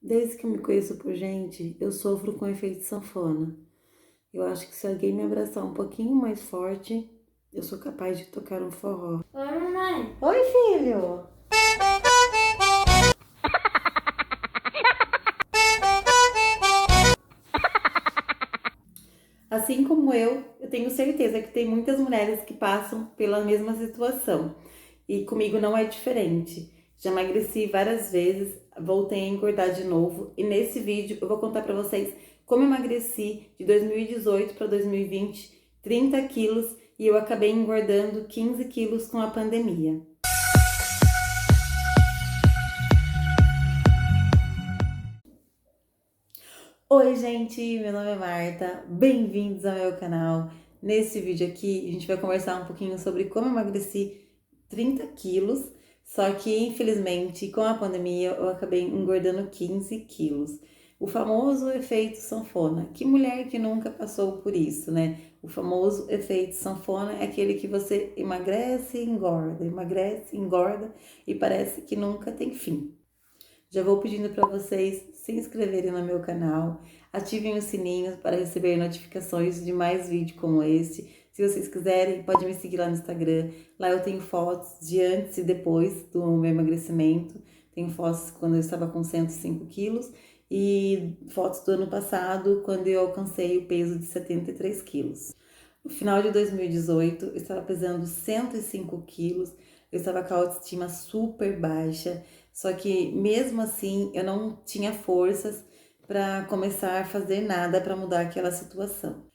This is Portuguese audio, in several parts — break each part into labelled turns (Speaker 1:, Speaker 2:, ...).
Speaker 1: Desde que eu me conheço por gente, eu sofro com efeito sanfona. Eu acho que se alguém me abraçar um pouquinho mais forte, eu sou capaz de tocar um forró.
Speaker 2: Oi, mamãe.
Speaker 1: Oi, filho! Assim como eu tenho certeza que tem muitas mulheres que passam pela mesma situação. E comigo não é diferente. Já emagreci várias vezes, voltei a engordar de novo e nesse vídeo eu vou contar pra vocês como eu emagreci de 2018 para 2020 30 quilos e eu acabei engordando 15 quilos com a pandemia. Oi, gente, meu nome é Marta, bem-vindos ao meu canal. Nesse vídeo aqui, a gente vai conversar um pouquinho sobre como eu emagreci 30 quilos, só que infelizmente com a pandemia eu acabei engordando 15 quilos. O famoso efeito sanfona. Que mulher que nunca passou por isso, né? O famoso efeito sanfona é aquele que você emagrece, engorda e parece que nunca tem fim. Já vou pedindo para vocês se inscreverem no meu canal, ativem o sininho para receber notificações de mais vídeos como este. Se vocês quiserem, pode me seguir lá no Instagram. Lá eu tenho fotos de antes e depois do meu emagrecimento. Tenho fotos quando eu estava com 105 quilos e fotos do ano passado, quando eu alcancei o peso de 73 quilos. No final de 2018, eu estava pesando 105 quilos, eu estava com a autoestima super baixa, só que mesmo assim eu não tinha forças para começar a fazer nada para mudar aquela situação.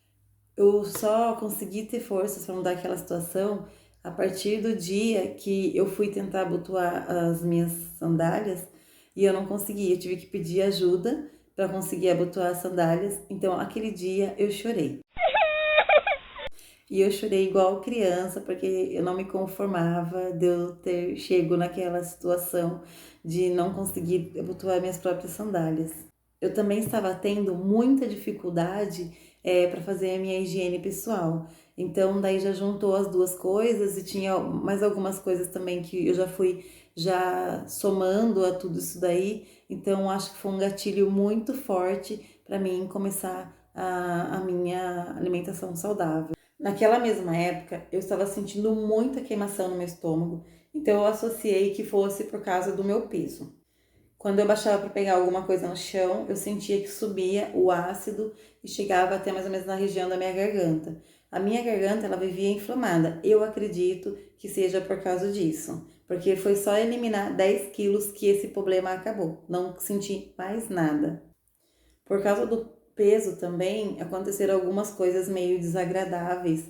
Speaker 1: Eu só consegui ter forças para mudar aquela situação a partir do dia que eu fui tentar abotoar as minhas sandálias e eu não consegui, eu tive que pedir ajuda para conseguir abotoar as sandálias, então aquele dia eu chorei. E eu chorei igual criança, porque eu não me conformava de eu ter chego naquela situação de não conseguir abotoar minhas próprias sandálias. Eu também estava tendo muita dificuldade para fazer a minha higiene pessoal. Então, daí já juntou as duas coisas e tinha mais algumas coisas também que eu já fui já somando a tudo isso daí. Então, acho que foi um gatilho muito forte para mim começar a minha alimentação saudável. Naquela mesma época, eu estava sentindo muita queimação no meu estômago, então eu associei que fosse por causa do meu peso. Quando eu baixava para pegar alguma coisa no chão, eu sentia que subia o ácido e chegava até mais ou menos na região da minha garganta. A minha garganta, ela vivia inflamada. Eu acredito que seja por causa disso, porque foi só eliminar 10 quilos que esse problema acabou. Não senti mais nada. Por causa do peso também, aconteceram algumas coisas meio desagradáveis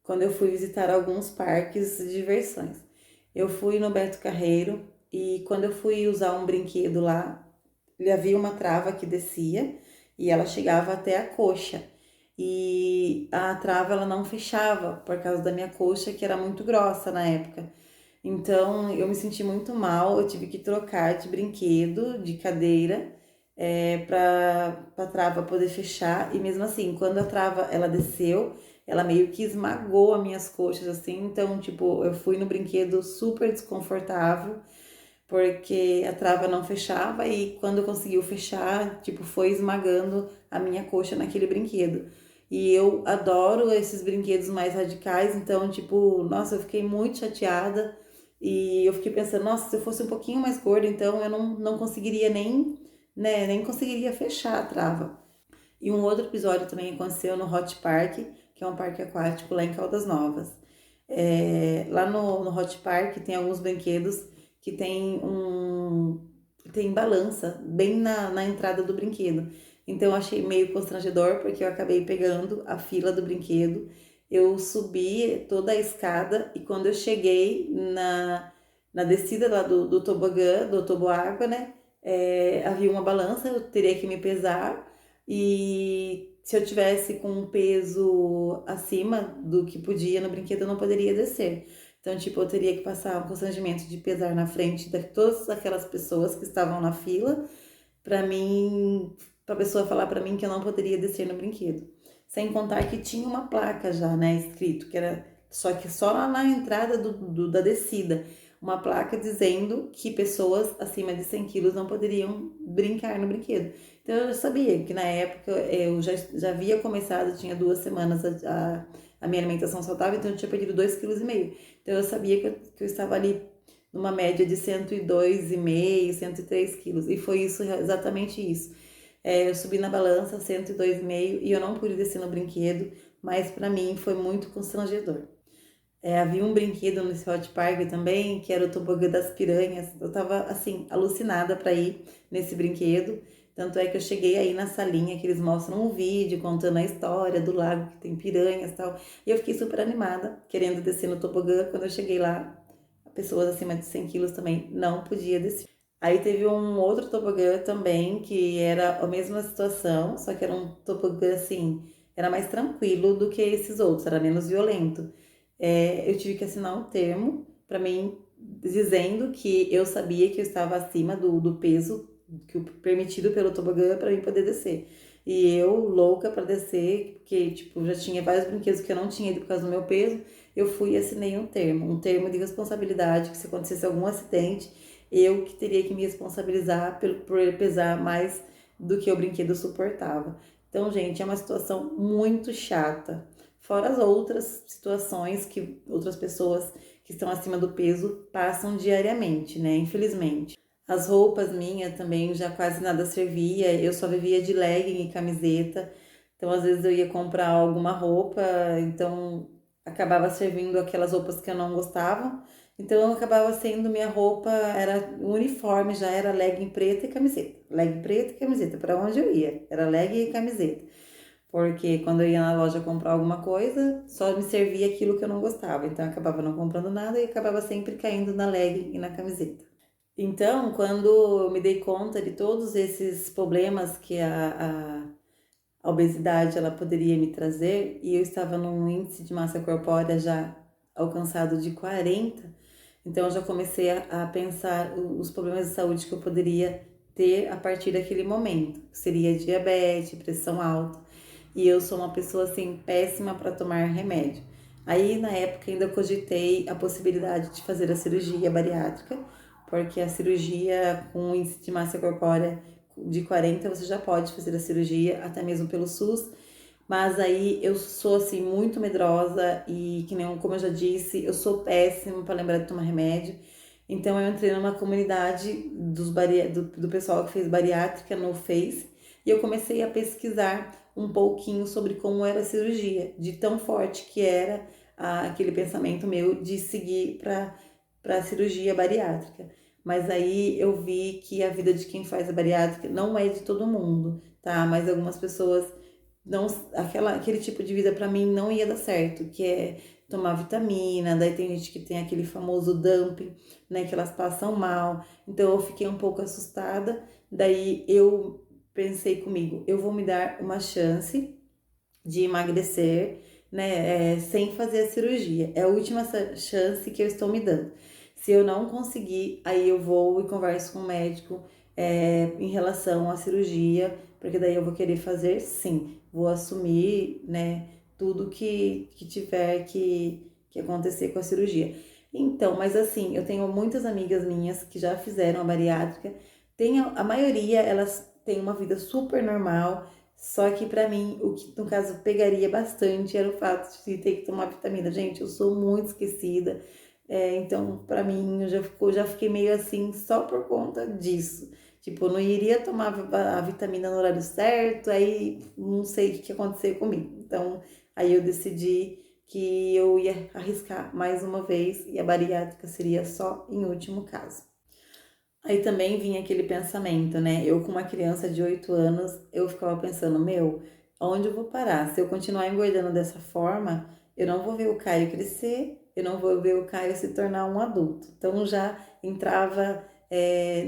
Speaker 1: quando eu fui visitar alguns parques de diversões. Eu fui no Beto Carreiro e quando eu fui usar um brinquedo lá, havia uma trava que descia e ela chegava até a coxa. E a trava ela não fechava por causa da minha coxa, que era muito grossa na época. Então eu me senti muito mal, eu tive que trocar de brinquedo, de cadeira, para a trava poder fechar. E mesmo assim, quando a trava ela desceu, ela meio que esmagou as minhas coxas assim. Então, tipo, eu fui no brinquedo super desconfortável, porque a trava não fechava e quando conseguiu fechar, tipo, foi esmagando a minha coxa naquele brinquedo. E eu adoro esses brinquedos mais radicais, então, tipo, nossa, eu fiquei muito chateada e eu fiquei pensando, nossa, se eu fosse um pouquinho mais gorda, então eu não conseguiria nem, né, nem conseguiria fechar a trava. E um outro episódio também aconteceu no Hot Park, que é um parque aquático lá em Caldas Novas. Lá no Hot Park tem alguns brinquedos que tem balança bem na entrada do brinquedo. Então eu achei meio constrangedor porque eu acabei pegando a fila do brinquedo. Eu subi toda a escada e quando eu cheguei na descida lá do tobogã, do toboágua, né? Havia uma balança, eu teria que me pesar e se eu tivesse com um peso acima do que podia no brinquedo, eu não poderia descer. Então, tipo, eu teria que passar um constrangimento de pesar na frente de todas aquelas pessoas que estavam na fila, para mim, pra pessoa falar para mim que eu não poderia descer no brinquedo. Sem contar que tinha uma placa já, né, escrito, que era só lá na entrada da descida. uma placa dizendo que pessoas acima de 100 quilos não poderiam brincar no brinquedo. Então eu já sabia que na época eu já havia começado, tinha 2 semanas a minha alimentação saudável, então eu tinha perdido 2,5 kg. Então eu sabia que eu estava ali numa média de 102,5, 103 quilos. E foi isso, exatamente isso. Eu subi na balança 102,5 e eu não pude descer no brinquedo, mas para mim foi muito constrangedor. Havia um brinquedo nesse Hot Park também, que era o tobogã das piranhas. Eu tava, assim, alucinada para ir nesse brinquedo. Tanto é que eu cheguei aí na salinha que eles mostram um vídeo contando a história do lago que tem piranhas e tal. E eu fiquei super animada, querendo descer no tobogã. Quando eu cheguei lá, pessoas acima de 100 quilos também não podia descer. Aí teve um outro tobogã também, que era a mesma situação, só que era um tobogã assim, era mais tranquilo do que esses outros, era menos violento. Eu tive que assinar um termo para mim dizendo que eu sabia que eu estava acima do peso que o permitido pelo tobogã para mim poder descer. E eu, louca para descer, porque tipo, já tinha vários brinquedos que eu não tinha ido por causa do meu peso, eu fui e assinei um termo de responsabilidade, que se acontecesse algum acidente, eu que teria que me responsabilizar por ele pesar mais do que o brinquedo suportava. Então, gente, é uma situação muito chata. Fora as outras situações que outras pessoas que estão acima do peso passam diariamente, né? Infelizmente. As roupas minhas também já quase nada servia, eu só vivia de legging e camiseta. Então, às vezes eu ia comprar alguma roupa, então acabava servindo aquelas roupas que eu não gostava. Então, acabava sendo minha roupa, era o uniforme, já era legging preta e camiseta. Legging preta e camiseta, para onde eu ia, era legging e camiseta. Porque quando eu ia na loja comprar alguma coisa, só me servia aquilo que eu não gostava. Então, eu acabava não comprando nada e acabava sempre caindo na legging e na camiseta. Então, quando eu me dei conta de todos esses problemas que a obesidade ela poderia me trazer, e eu estava num índice de massa corpórea já alcançado de 40, então eu já comecei a pensar os problemas de saúde que eu poderia ter a partir daquele momento. Seria diabetes, pressão alta, e eu sou uma pessoa assim péssima para tomar remédio. Aí na época ainda cogitei a possibilidade de fazer a cirurgia bariátrica, porque a cirurgia com índice de massa corpórea de 40 você já pode fazer a cirurgia, até mesmo pelo SUS, mas aí eu sou assim muito medrosa e que nem como eu já disse, eu sou péssima para lembrar de tomar remédio. Então eu entrei numa comunidade do pessoal que fez bariátrica no Face e eu comecei a pesquisar um pouquinho sobre como era a cirurgia, de tão forte que era aquele pensamento meu de seguir para a cirurgia bariátrica. Mas aí eu vi que a vida de quem faz a bariátrica não é de todo mundo, tá? Mas algumas pessoas não, aquele tipo de vida para mim não ia dar certo, que é tomar vitamina, daí tem gente que tem aquele famoso dumping, né, que elas passam mal. Então eu fiquei um pouco assustada, daí eu pensei comigo, eu vou me dar uma chance de emagrecer, né, sem fazer a cirurgia. É a última chance que eu estou me dando. Se eu não conseguir, aí eu vou e converso com o médico em relação à cirurgia, porque daí eu vou querer fazer sim. Vou assumir, né, tudo que tiver que acontecer com a cirurgia. Então, mas assim, eu tenho muitas amigas minhas que já fizeram a bariátrica, a maioria, elas têm uma vida super normal, só que pra mim, o que no caso pegaria bastante era o fato de ter que tomar vitamina. Gente, eu sou muito esquecida, então pra mim eu já fiquei meio assim só por conta disso. Tipo, eu não iria tomar a vitamina no horário certo, aí não sei o que ia acontecer comigo. Então, aí eu decidi que eu ia arriscar mais uma vez e a bariátrica seria só em último caso. Aí também vinha aquele pensamento, né? Eu com uma criança de 8 anos, eu ficava pensando, meu, onde eu vou parar? Se eu continuar engordando dessa forma, eu não vou ver o Caio crescer, eu não vou ver o Caio se tornar um adulto. Então já entrava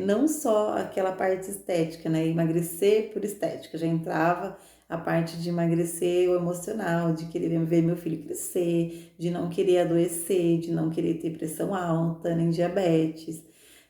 Speaker 1: não só aquela parte estética, né? Emagrecer por estética, já entrava a parte de emagrecer o emocional, de querer ver meu filho crescer, de não querer adoecer, de não querer ter pressão alta, nem diabetes.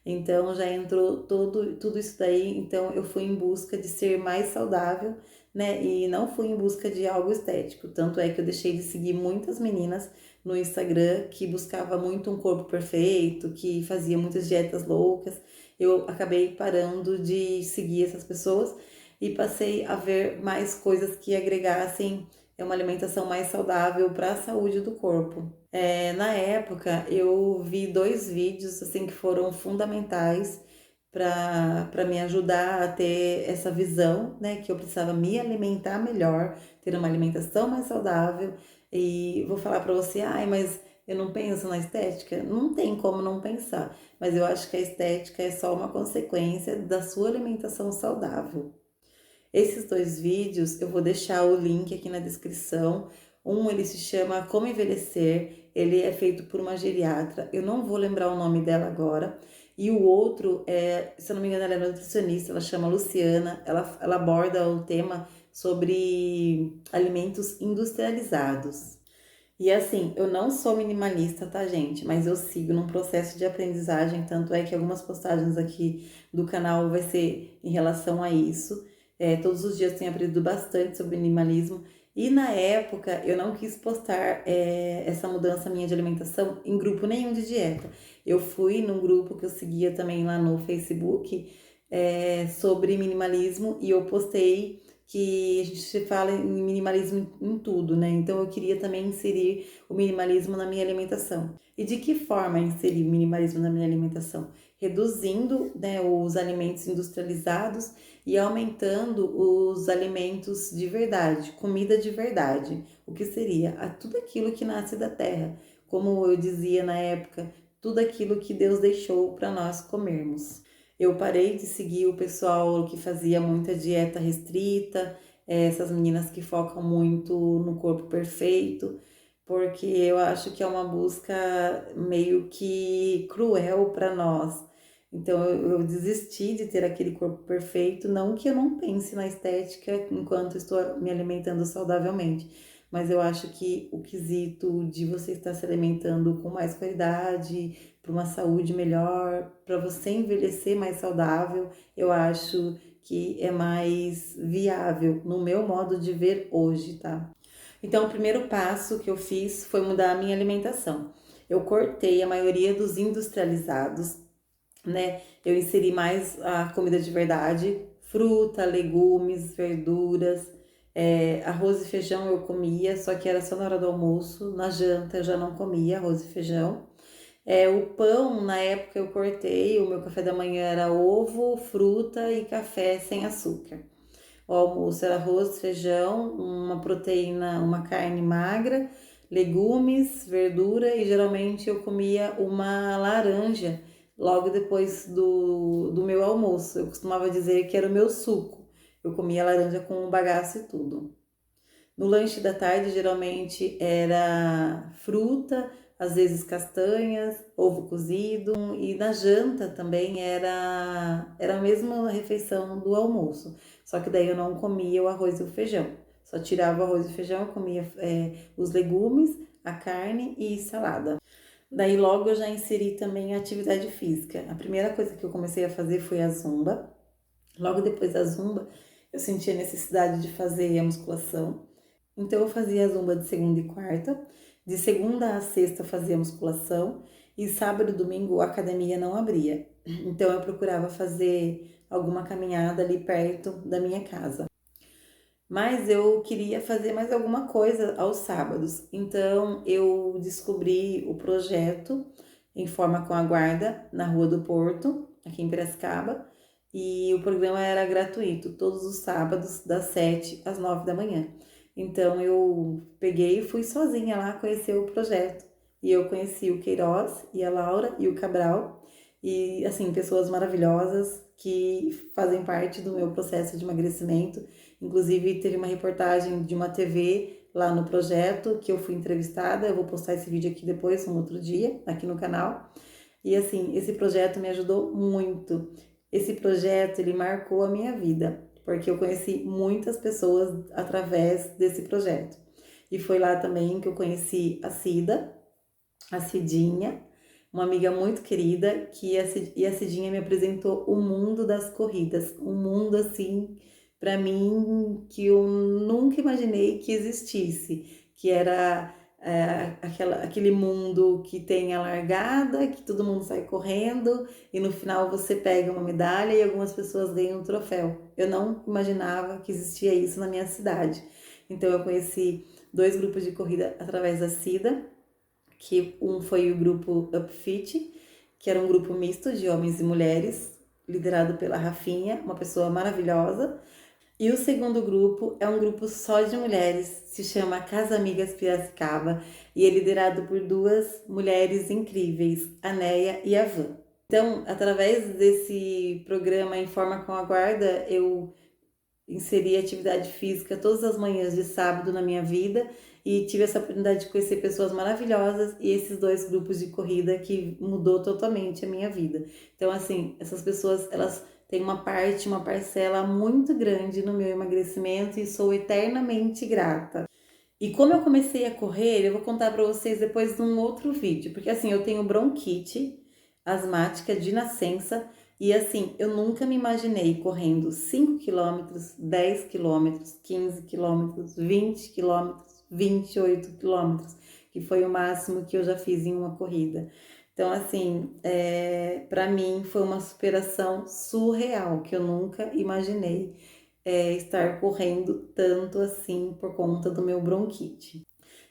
Speaker 1: Então já entrou tudo isso daí, então eu fui em busca de ser mais saudável, né? E não fui em busca de algo estético. Tanto é que eu deixei de seguir muitas meninas no Instagram que buscava muito um corpo perfeito, que fazia muitas dietas loucas. Eu acabei parando de seguir essas pessoas e passei a ver mais coisas que agregassem uma alimentação mais saudável para a saúde do corpo. Na época, eu vi 2 vídeos assim que foram fundamentais para me ajudar a ter essa visão, né, que eu precisava me alimentar melhor, ter uma alimentação mais saudável. E vou falar para você, ai, mas eu não penso na estética? Não tem como não pensar, mas eu acho que a estética é só uma consequência da sua alimentação saudável. Esses 2 vídeos eu vou deixar o link aqui na descrição. Ele se chama Como Envelhecer, ele é feito por uma geriatra, eu não vou lembrar o nome dela agora. E o outro se eu não me engano, ela é nutricionista, ela chama Luciana, ela aborda o tema sobre alimentos industrializados. E assim, eu não sou minimalista, tá, gente? Mas eu sigo num processo de aprendizagem, tanto é que algumas postagens aqui do canal vai ser em relação a isso. Todos os dias tenho aprendido bastante sobre minimalismo. E na época eu não quis postar essa mudança minha de alimentação em grupo nenhum de dieta. Eu fui num grupo que eu seguia também lá no Facebook sobre minimalismo e eu postei que a gente fala em minimalismo em tudo, né? Então eu queria também inserir o minimalismo na minha alimentação. E de que forma inserir o minimalismo na minha alimentação? Reduzindo, né, os alimentos industrializados e aumentando os alimentos de verdade, comida de verdade. O que seria? Tudo aquilo que nasce da terra. Como eu dizia na época, tudo aquilo que Deus deixou para nós comermos. Eu parei de seguir o pessoal que fazia muita dieta restrita, essas meninas que focam muito no corpo perfeito, porque eu acho que é uma busca meio que cruel para nós. Então eu desisti de ter aquele corpo perfeito, não que eu não pense na estética enquanto estou me alimentando saudavelmente, mas eu acho que o quesito de você estar se alimentando com mais qualidade, para uma saúde melhor, para você envelhecer mais saudável, eu acho que é mais viável no meu modo de ver hoje, tá? Então, o primeiro passo que eu fiz foi mudar a minha alimentação. Eu cortei a maioria dos industrializados, né? Eu inseri mais a comida de verdade, fruta, legumes, verduras, arroz e feijão eu comia, só que era só na hora do almoço, na janta eu já não comia arroz e feijão. O pão, na época eu cortei, o meu café da manhã era ovo, fruta e café sem açúcar. O almoço era arroz, feijão, uma proteína, uma carne magra, legumes, verdura e geralmente eu comia uma laranja logo depois do meu almoço. Eu costumava dizer que era o meu suco. Eu comia laranja com bagaço e tudo. No lanche da tarde, geralmente era fruta, às vezes castanhas, ovo cozido, e na janta também era a mesma refeição do almoço, só que daí eu não comia o arroz e o feijão, só tirava o arroz e o feijão, eu comia os legumes, a carne e salada. Daí logo eu já inseri também a atividade física. A primeira coisa que eu comecei a fazer foi a zumba. Logo depois da zumba, eu senti a necessidade de fazer a musculação. Então eu fazia a zumba de segunda e quarta, de segunda a sexta eu fazia musculação e sábado e domingo a academia não abria. Então eu procurava fazer alguma caminhada ali perto da minha casa. Mas eu queria fazer mais alguma coisa aos sábados. Então eu descobri o projeto Em Forma com a Guarda na Rua do Porto, aqui em Piracicaba, e o programa era gratuito, todos os sábados, das 7 às 9 da manhã. Então eu peguei e fui sozinha lá conhecer o projeto. E eu conheci o Queiroz e a Laura e o Cabral, e assim, pessoas maravilhosas que fazem parte do meu processo de emagrecimento. Inclusive teve uma reportagem de uma TV lá no projeto que eu fui entrevistada. Eu vou postar esse vídeo aqui depois, um outro dia, aqui no canal. E assim, esse projeto me ajudou muito. Esse projeto, ele marcou a minha vida, porque eu conheci muitas pessoas através desse projeto. E foi lá também que eu conheci a Cidinha, uma amiga muito querida, e a Cidinha me apresentou o mundo das corridas, um mundo assim, para mim, que eu nunca imaginei que existisse, que era aquele mundo que tem a largada, que todo mundo sai correndo e no final você pega uma medalha e algumas pessoas ganham um troféu. Eu não imaginava que existia isso na minha cidade. Então eu conheci 2 grupos de corrida através da Cida, que um foi o grupo Upfit, que era um grupo misto de homens e mulheres, liderado pela Rafinha, uma pessoa maravilhosa. E o segundo grupo é um grupo só de mulheres, se chama Casa Amigas Piracicaba, e é liderado por 2 mulheres incríveis, a Neia e a Van. Então, através desse programa Informa com a Guarda, eu inseri atividade física todas as manhãs de sábado na minha vida e tive essa oportunidade de conhecer pessoas maravilhosas e esses 2 grupos de corrida que mudou totalmente a minha vida. Então, assim, essas pessoas, elas têm uma parcela muito grande no meu emagrecimento e sou eternamente grata. E como eu comecei a correr, eu vou contar para vocês depois de um outro vídeo, porque assim, eu tenho bronquite asmática de nascença e assim, eu nunca me imaginei correndo 5 quilômetros, 10 quilômetros, 15 quilômetros, 20 quilômetros, 28 quilômetros, que foi o máximo que eu já fiz em uma corrida. Então, assim, para mim foi uma superação surreal, que eu nunca imaginei estar correndo tanto assim por conta do meu bronquite.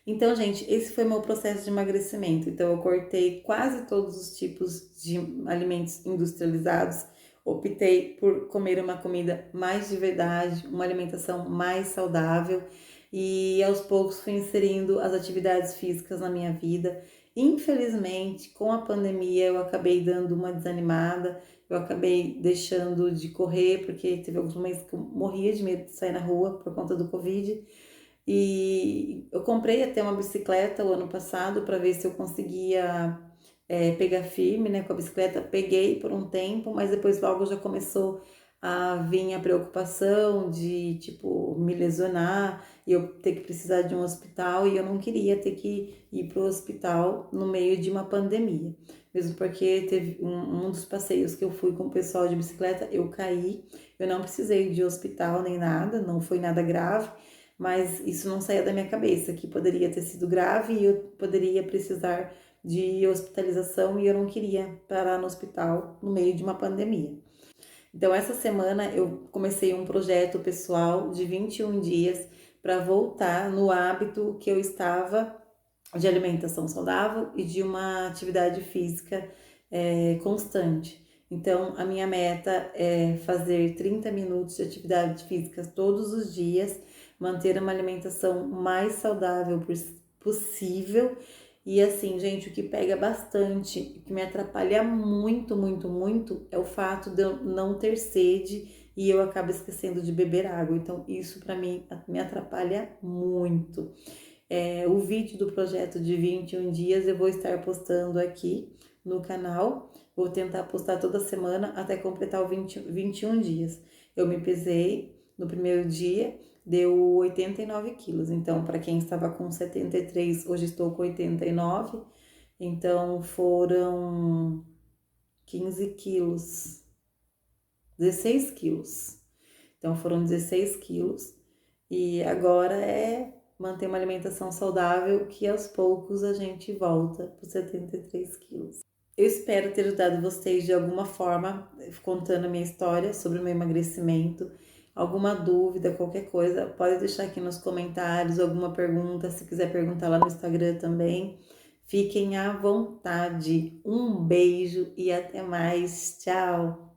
Speaker 1: Então, gente, esse foi meu processo de emagrecimento. Então, eu cortei quase todos os tipos de alimentos industrializados. Optei por comer uma comida mais de verdade, uma alimentação mais saudável e aos poucos fui inserindo as atividades físicas na minha vida. Infelizmente, com a pandemia, eu acabei dando uma desanimada, eu acabei deixando de correr, porque teve alguns meses que eu morria de medo de sair na rua por conta do Covid. E eu comprei até uma bicicleta o ano passado para ver se eu conseguia pegar firme, né, com a bicicleta. Peguei por um tempo, mas depois logo já começou a vir a preocupação de, tipo, me lesionar e eu ter que precisar de um hospital e eu não queria ter que ir para o hospital no meio de uma pandemia. Mesmo porque teve um dos passeios que eu fui com o pessoal de bicicleta, eu caí, eu não precisei de hospital nem nada, não foi nada grave, mas isso não saía da minha cabeça, que poderia ter sido grave e eu poderia precisar de hospitalização e eu não queria parar no hospital no meio de uma pandemia. Então, essa semana eu comecei um projeto pessoal de 21 dias para voltar no hábito que eu estava de alimentação saudável e de uma atividade física constante. Então, a minha meta é fazer 30 minutos de atividade física todos os dias, manter uma alimentação mais saudável possível. E assim, gente, o que pega bastante, o que me atrapalha muito, muito, muito, é o fato de eu não ter sede e eu acabo esquecendo de beber água. Então, isso para mim me atrapalha muito. O vídeo do projeto de 21 dias eu vou estar postando aqui no canal. Vou tentar postar toda semana até completar o 21 dias. Eu me pesei no primeiro dia, deu 89 quilos. Então, para quem estava com 73, hoje estou com 89. Então, foram 15 quilos, 16 quilos. Então, foram 16 quilos. E agora é manter uma alimentação saudável que aos poucos a gente volta para os 73 quilos. Eu espero ter ajudado vocês de alguma forma, contando a minha história sobre o meu emagrecimento. Alguma dúvida, qualquer coisa, pode deixar aqui nos comentários, alguma pergunta, se quiser perguntar lá no Instagram também. Fiquem à vontade. Um beijo e até mais. Tchau!